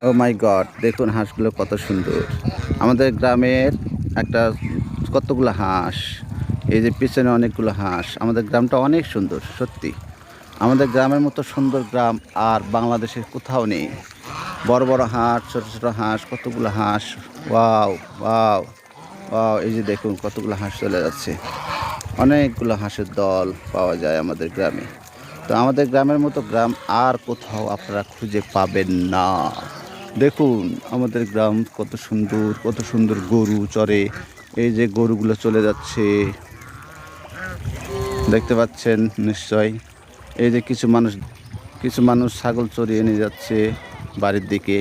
ও মাই god! দেখুন হাঁসগুলো কত সুন্দর। আমাদের গ্রামের একটা কতগুলো হাঁস। এই যে পিছনে অনেকগুলো হাঁস। আমাদের গ্রামটা অনেক সুন্দর সত্যি। আমাদের গ্রামের মতো সুন্দর গ্রাম আর বাংলাদেশে কোথাও নেই। বড়, বড় হাঁস, ছোট, ছোট হাঁস, কতগুলো হাঁস। ওয়াও! ওয়াও! ওয়াও! এই যে দেখুন কতগুলো হাঁস চলে যাচ্ছে। অনেকগুলো হাঁসের দল পাওয়া যায় আমাদের গ্রামে। তো আমাদের গ্রামের মতো গ্রাম আর কোথাও আপনারা খুঁজে পাবেন না। দেখুন আমাদের গ্রাম কত সুন্দর গরু চরে। এই যে গরুগুলো চলে যাচ্ছে, দেখতে পাচ্ছেন নিশ্চয়ই। এই যে কিছু মানুষ ছাগল চরিয়ে নিয়ে যাচ্ছে বাড়ির দিকে।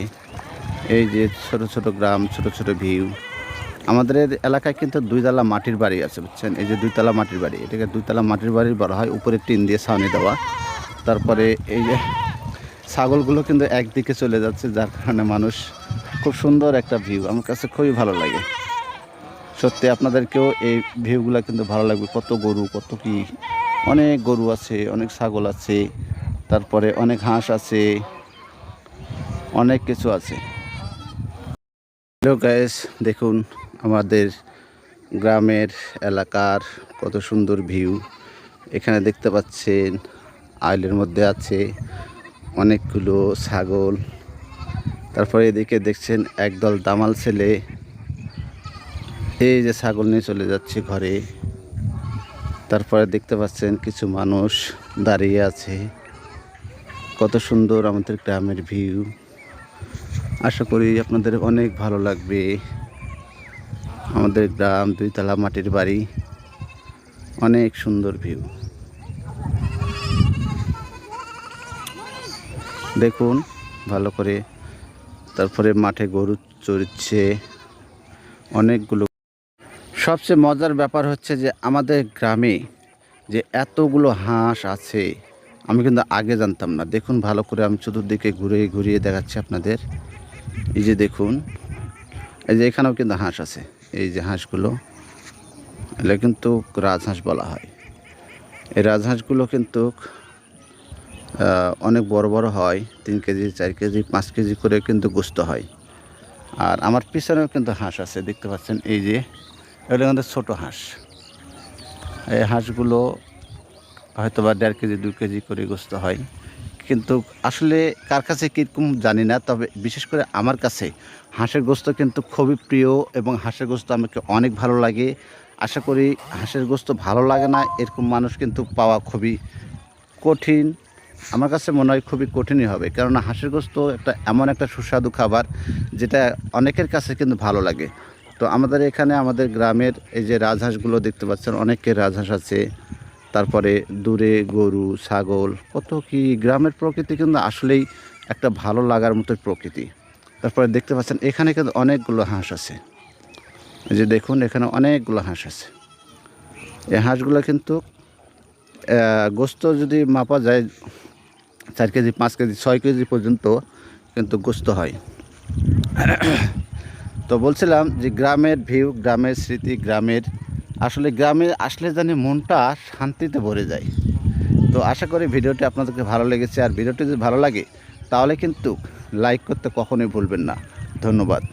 এই যে ছোট, ছোট গ্রাম, ছোট, ছোট ভিউ। আমাদের এলাকায় কিন্তু ২ তলা মাটির বাড়ি আছে বুঝছেন? এই যে ২ তলা মাটির বাড়ি। এটাকে ২ তলা মাটির বাড়ি বলা হয়। উপরে টিন দিয়ে ছাউনি দেওয়া। তারপরে এই যে ছাগলগুলো কিন্তু একদিকে চলে যাচ্ছে, যার কারণে মানুষ খুব সুন্দর একটা ভিউ। আমার কাছে খুবই ভালো লাগে। সত্যি আপনাদেরকেও এই ভিউগুলা কিন্তু ভালো লাগবে। কত গরু, কত কি, অনেক গরু আছে, অনেক ছাগল আছে, তারপরে অনেক হাঁস আছে, অনেক কিছু আছে। হ্যালো গাইস, দেখুন আমাদের গ্রামের এলাকার কত সুন্দর ভিউ। এখানে দেখতে পাচ্ছেন আইলের মধ্যে আছে অনেকগুলো ছাগল। তারপরে এদিকে দেখছেন একদল দামাল ছেলে এই যে ছাগল নিয়ে চলে যাচ্ছে ঘরে। তারপরে দেখতে পাচ্ছেন কিছু মানুষ দাঁড়িয়ে আছে। কত সুন্দর আমাদের গ্রামের ভিউ। আশা করি আপনাদের অনেক ভালো লাগবে। আমাদের গ্রাম ২ তলা মাটির বাড়ি, অনেক সুন্দর ভিউ। দেখুন ভালো করে। তারপরে মাঠে গরু চড়ছে অনেকগুলো। সবচেয়ে মজার ব্যাপার হচ্ছে যে আমাদের গ্রামে যে এতগুলো হাঁস আছে আমি কিন্তু আগে জানতাম না। দেখুন ভালো করে, আমি চতুর্দিকে ঘুরিয়ে ঘুরিয়ে দেখাচ্ছি আপনাদের। এই যে দেখুন, এই যে এখানেও কিন্তু হাঁস আছে। এই যে হাঁসগুলো, এগুলো কিন্তু রাজহাঁস বলা হয়। এই রাজহাঁসগুলো কিন্তু অনেক বড় বড় হয়। ৩ কেজি, ৪ কেজি, ৫ কেজি করে কিন্তু গোস্ত হয়। আর আমার পিছনেও কিন্তু হাঁস আছে, দেখতে পাচ্ছেন। এই যে এগুলো কিন্তু ছোটো হাঁস। এই হাঁসগুলো হয়তো বা ১.৫ কেজি, ২ কেজি করে গোস্ত হয়। কিন্তু আসলে কার কাছে কীরকম জানি না, তবে বিশেষ করে আমার কাছে হাঁসের গোস্ত কিন্তু খুবই প্রিয় এবং হাঁসের গোস্ত আমাকে অনেক ভালো লাগে। আশা করি হাঁসের গোস্ত ভালো লাগে না এরকম মানুষ কিন্তু পাওয়া খুবই কঠিন। আমার কাছে মনে হয় খুবই কঠিনই হবে, কেননা হাঁসের গোস্ত এমন একটা সুস্বাদু খাবার যেটা অনেকের কাছে কিন্তু ভালো লাগে। তো আমাদের এখানে আমাদের গ্রামের এই যে রাজহাঁসগুলো দেখতে পাচ্ছেন, অনেকের রাজহাঁস আছে। তারপরে দূরে গরু, ছাগল, কত কি। গ্রামের প্রকৃতি কিন্তু আসলেই একটা ভালো লাগার মতো প্রকৃতি। তারপরে দেখতে পাচ্ছেন এখানে কিন্তু অনেকগুলো হাঁস আছে। এই যে দেখুন এখানে অনেকগুলো হাঁস আছে। এই হাঁসগুলো কিন্তু গোস্ত যদি মাপা যায় ৪ কেজি, ৫ কেজি, ৬ কেজি পর্যন্ত কিন্তু গোস্ত হয়। তো বলছিলাম যে গ্রামের ভিউ, গ্রামের স্মৃতি, আসলে গ্রামে আসলে জানি মনটা শান্তিতে ভরে যায়। তো আশা করি ভিডিওটি আপনাদেরকে ভালো লেগেছে। আর ভিডিওটি যদি ভালো লাগে তাহলে কিন্তু লাইক করতে কখনোই ভুলবেন না। ধন্যবাদ।